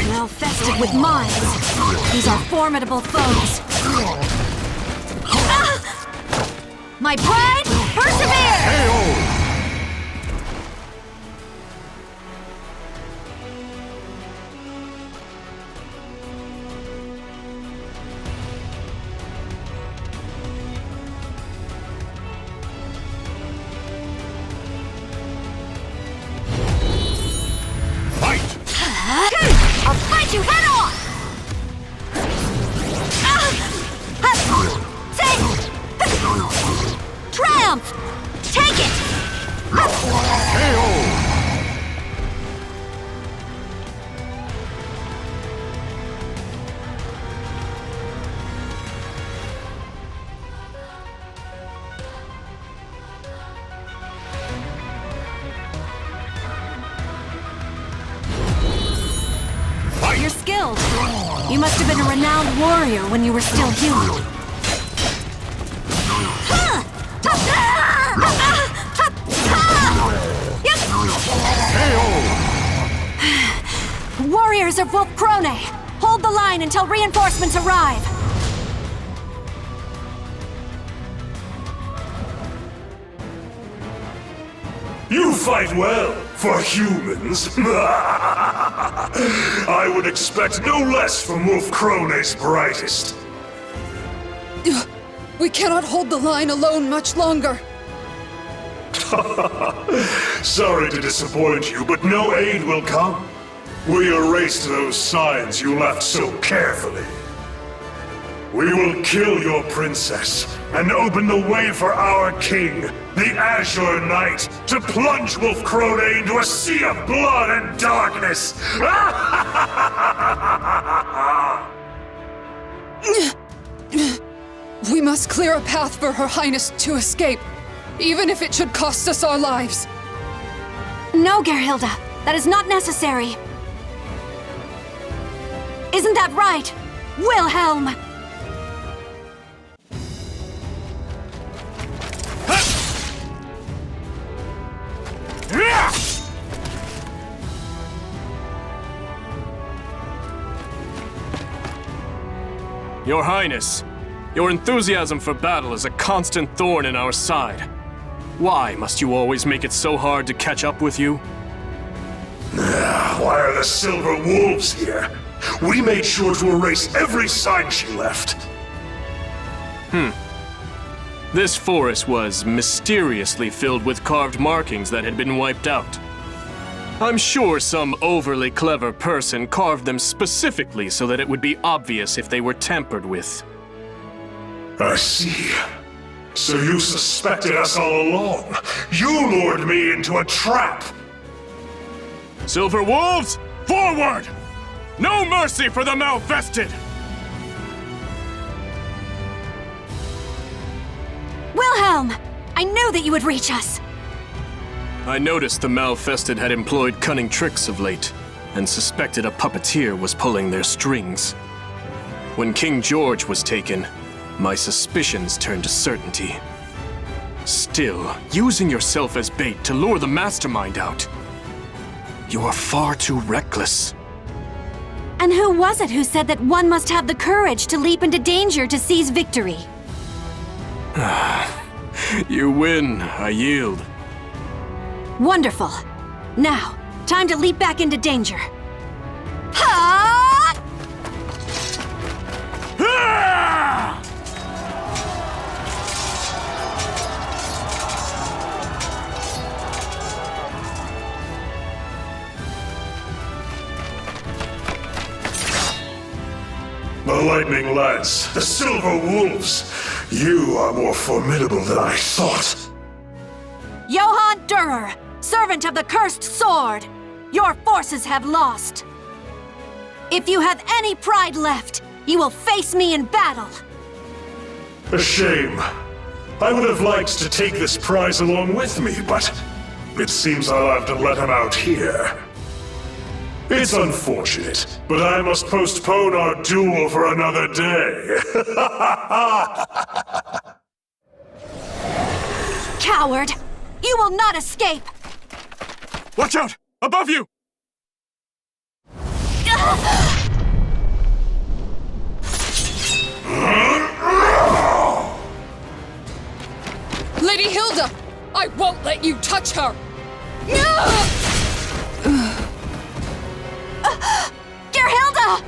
Malfested with minds. These are formidable foes. My pride, persevere! I'll fight you head on! Triumph! Take it! You're skilled. You must have been a renowned warrior when you were still human. Warriors of Wolf Krone, hold the line until reinforcements arrive. You fight well, for humans. I would expect no less from Wolf Krone's brightest. We cannot hold the line alone much longer. Sorry to disappoint you, but no aid will come. We erased those signs you left so carefully. We will kill your princess and open the way for our king, the Azure Knight, to plunge Wolf Krone into a sea of blood and darkness. We must clear a path for Her Highness to escape, even if it should cost us our lives. No, Gerhilde. That is not necessary. Isn't that right, Wilhelm? Your Highness, your enthusiasm for battle is a constant thorn in our side. Why must you always make it so hard to catch up with you? Why are the Silver Wolves here? We made sure to erase every sign she left. This forest was mysteriously filled with carved markings that had been wiped out. I'm sure some overly clever person carved them specifically so that it would be obvious if they were tampered with. I see. So you suspected us all along. You lured me into a trap. Silver Wolves, forward! No mercy for the Malfested! Wilhelm! I knew that you would reach us. I noticed the Malfested had employed cunning tricks of late. and suspected a puppeteer was pulling their strings. When King George was taken, my suspicions turned to certainty. Still, using yourself as bait to lure the mastermind out. You are far too reckless. And who was it who said that one must have the courage to leap into danger to seize victory? You win, I yield. Wonderful. Now, time to leap back into danger. Ha! The Lightning Lads, the Silver Wolves. You are more formidable than I thought. Johann Durer, servant of the cursed sword, your forces have lost. If you have any pride left, you will face me in battle. A shame. I would have liked to take this prize along with me, but it seems I'll have to let him out here. It's unfortunate, but I must postpone our duel for another day. Coward! You will not escape! Watch out! Above you! Lady Hilde! I won't let you touch her! Gerhilda!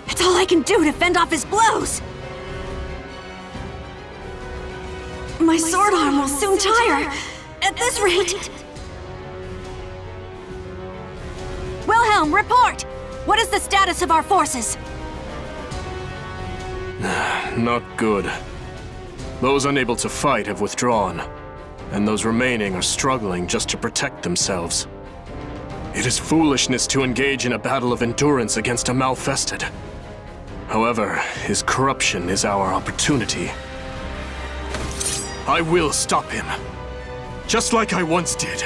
It's all I can do to fend off his blows! My sword arm will soon tire. At this rate... Wilhelm, report! What is the status of our forces? Not good. Those unable to fight have withdrawn, and those remaining are struggling just to protect themselves. It is foolishness to engage in a battle of endurance against a Malfested. However, his corruption is our opportunity. I will stop him, just like I once did.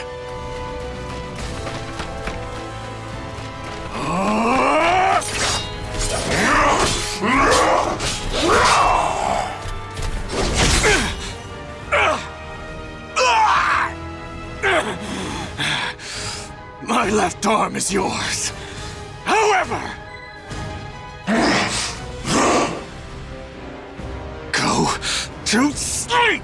My left arm is yours. However, go to sleep!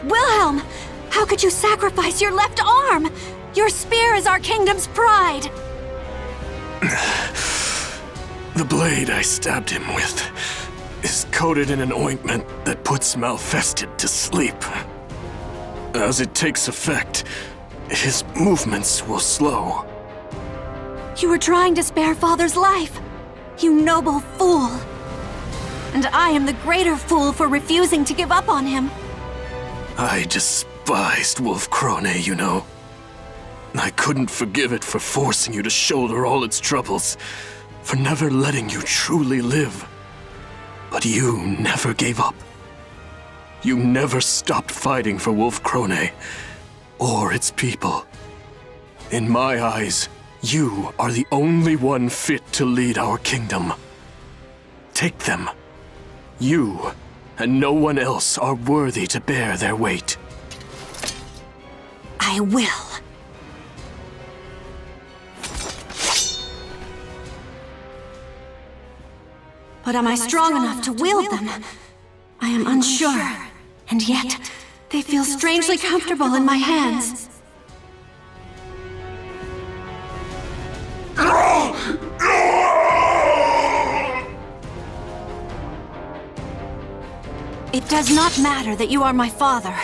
Wilhelm! How could you sacrifice your left arm? Your spear is our kingdom's pride! The blade I stabbed him with is coated in an ointment that puts Malfested to sleep. As it takes effect, his movements will slow. You were trying to spare Father's life, you noble fool. And I am the greater fool for refusing to give up on him. I despised Wolfkrone, you know. I couldn't forgive it for forcing you to shoulder all its troubles, for never letting you truly live. But you never gave up. You never stopped fighting for Wolfkrone, or its people. In my eyes, you are the only one fit to lead our kingdom. Take them. You and no one else are worthy to bear their weight. I will. But am I strong enough to wield them? I am unsure. And yet, they feel strangely comfortable in my hands. It does not matter that you are my father.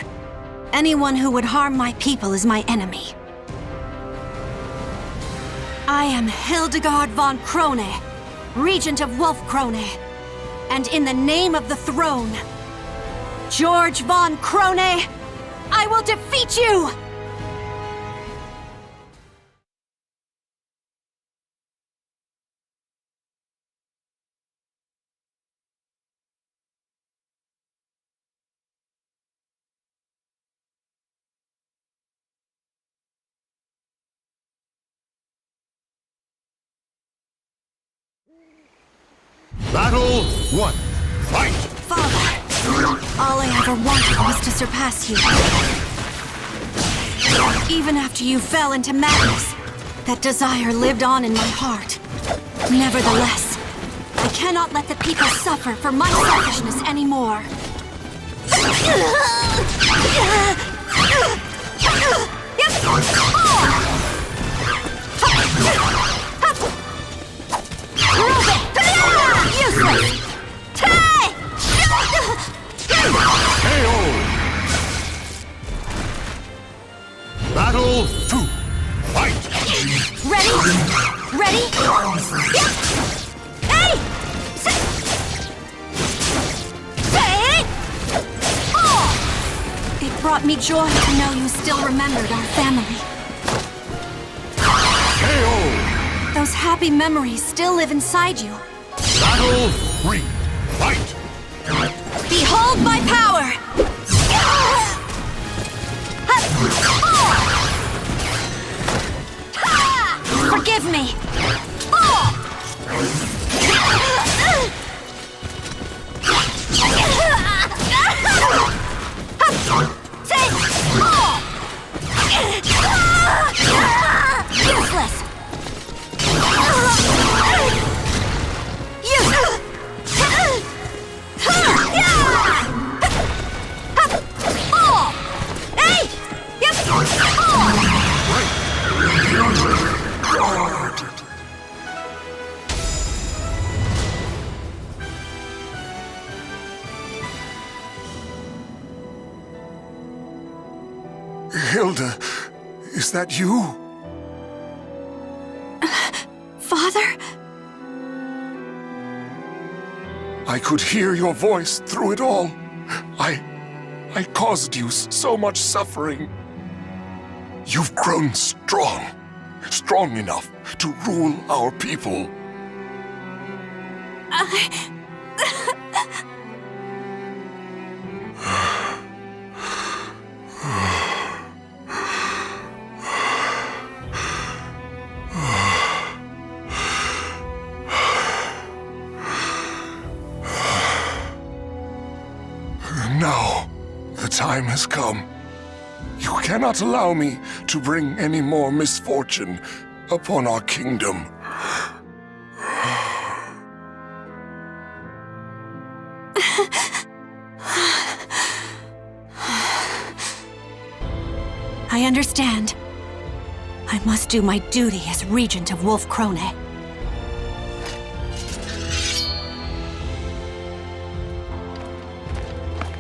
Anyone who would harm my people is my enemy. I am Hildegard von Krone, Regent of Wolf-Krone. And in the name of the throne, George von Krone, I will defeat you! Battle 1. Fight! Father, all I ever wanted was to surpass you. Even after you fell into madness, that desire lived on in my heart. Nevertheless, I cannot let the people suffer for my selfishness anymore. Useless! Battle 2. Fight! Ready? Ready? Hey! It brought me joy to know you still remembered our family. Those happy memories still live inside you. Battle 3. Fight! Behold my power! Forgive me! Useless! Hilde, is that you? Father? I could hear your voice through it all. I caused you so much suffering. You've grown strong enough to rule our people. Now, the time has come. You cannot allow me to bring any more misfortune upon our kingdom. I understand. I must do my duty as Regent of Wolf-Krone.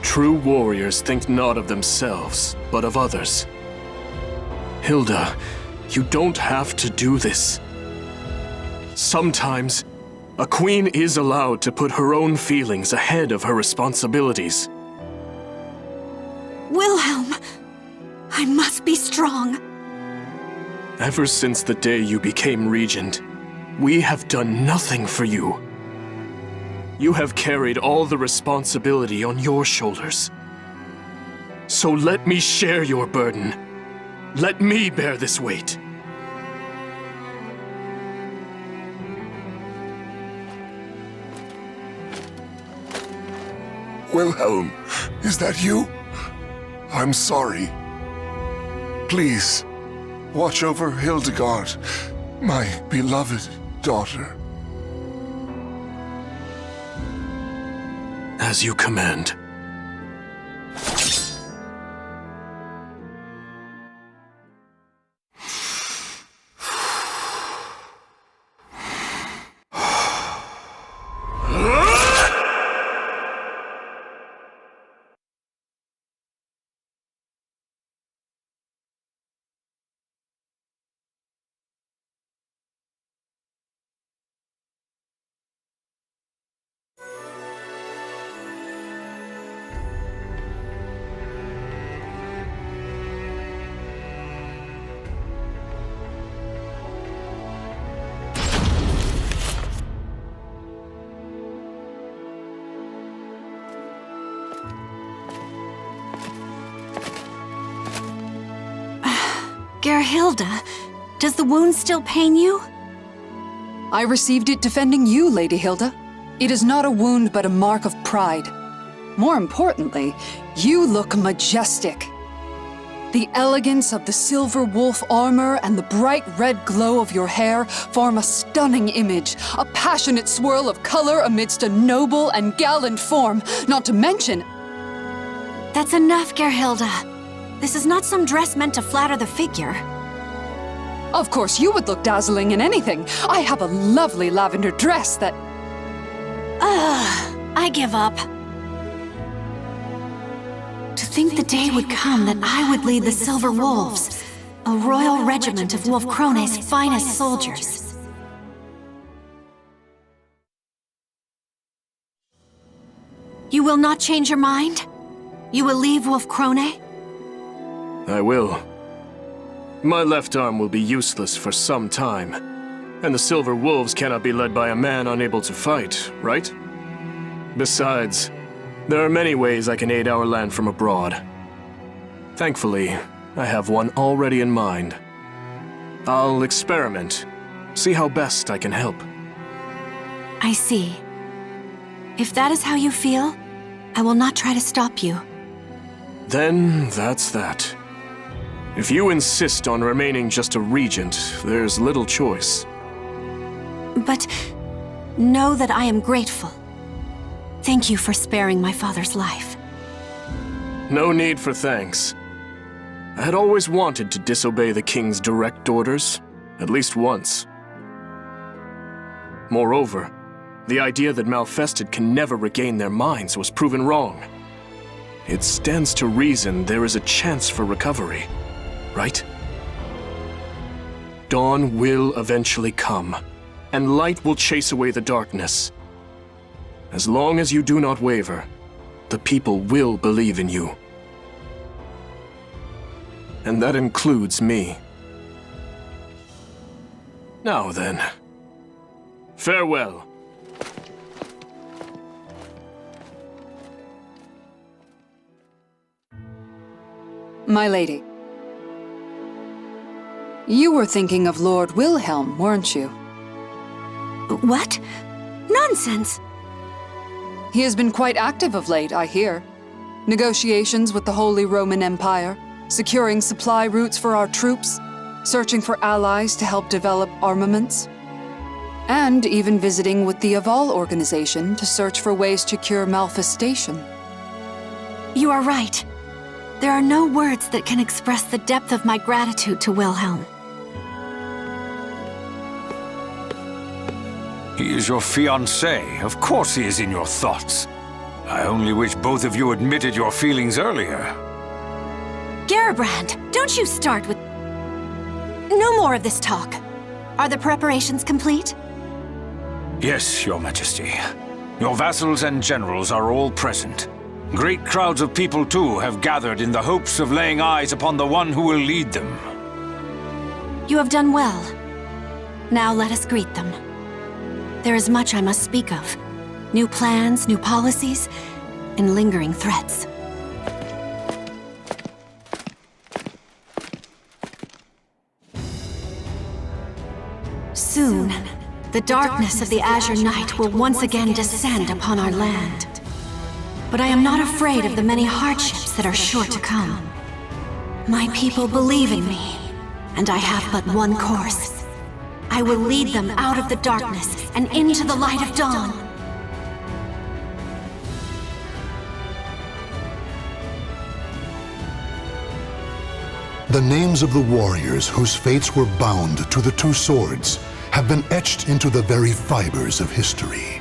True warriors think not of themselves, but of others. Hilde, you don't have to do this. Sometimes, a queen is allowed to put her own feelings ahead of her responsibilities. Wilhelm! I must be strong. Ever since the day you became regent, we have done nothing for you. You have carried all the responsibility on your shoulders. So let me share your burden. Let me bear this weight. Wilhelm, is that you? I'm sorry. Please, watch over Hildegard, my beloved daughter. As you command. Gerhilde, does the wound still pain you? I received it defending you, Lady Hilde. It is not a wound, but a mark of pride. More importantly, you look majestic. The elegance of the silver wolf armor and the bright red glow of your hair form a stunning image, a passionate swirl of color amidst a noble and gallant form, not to mention... That's enough, Gerhilde. This is not some dress meant to flatter the figure. Of course, you would look dazzling in anything. I have a lovely lavender dress that... I give up. To think the day would come that I would lead the Silver Wolves, a royal regiment of Wolf Krone's finest soldiers. You will not change your mind? You will leave Wolf Krone? I will. My left arm will be useless for some time, and the Silver Wolves cannot be led by a man unable to fight, right? Besides, there are many ways I can aid our land from abroad. Thankfully, I have one already in mind. I'll experiment, see how best I can help. I see. If that is how you feel, I will not try to stop you. Then that's that. If you insist on remaining just a regent, there's little choice. But know that I am grateful. Thank you for sparing my father's life. No need for thanks. I had always wanted to disobey the king's direct orders, at least once. Moreover, the idea that Malfested can never regain their minds was proven wrong. It stands to reason there is a chance for recovery, right? Dawn will eventually come, and light will chase away the darkness. As long as you do not waver, the people will believe in you. And that includes me. Now then, farewell. My lady. You were thinking of Lord Wilhelm, weren't you? What? Nonsense! He has been quite active of late, I hear. Negotiations with the Holy Roman Empire, securing supply routes for our troops, searching for allies to help develop armaments, and even visiting with the Aval organization to search for ways to cure malfestation. You are right. There are no words that can express the depth of my gratitude to Wilhelm. He is your fiancé. Of course he is in your thoughts. I only wish both of you admitted your feelings earlier. Gerbrand, don't you start with... No more of this talk. Are the preparations complete? Yes, Your Majesty. Your vassals and generals are all present. Great crowds of people, too, have gathered in the hopes of laying eyes upon the one who will lead them. You have done well. Now let us greet them. There is much I must speak of. New plans, new policies, and lingering threats. Soon, the darkness of the Azure Night will once again descend upon our land. But I am not afraid of the many hardships that are sure to come. My people believe in me, and I have but one course. I will lead them out of the darkness and into the light of dawn. The names of the warriors whose fates were bound to the two swords have been etched into the very fibers of history.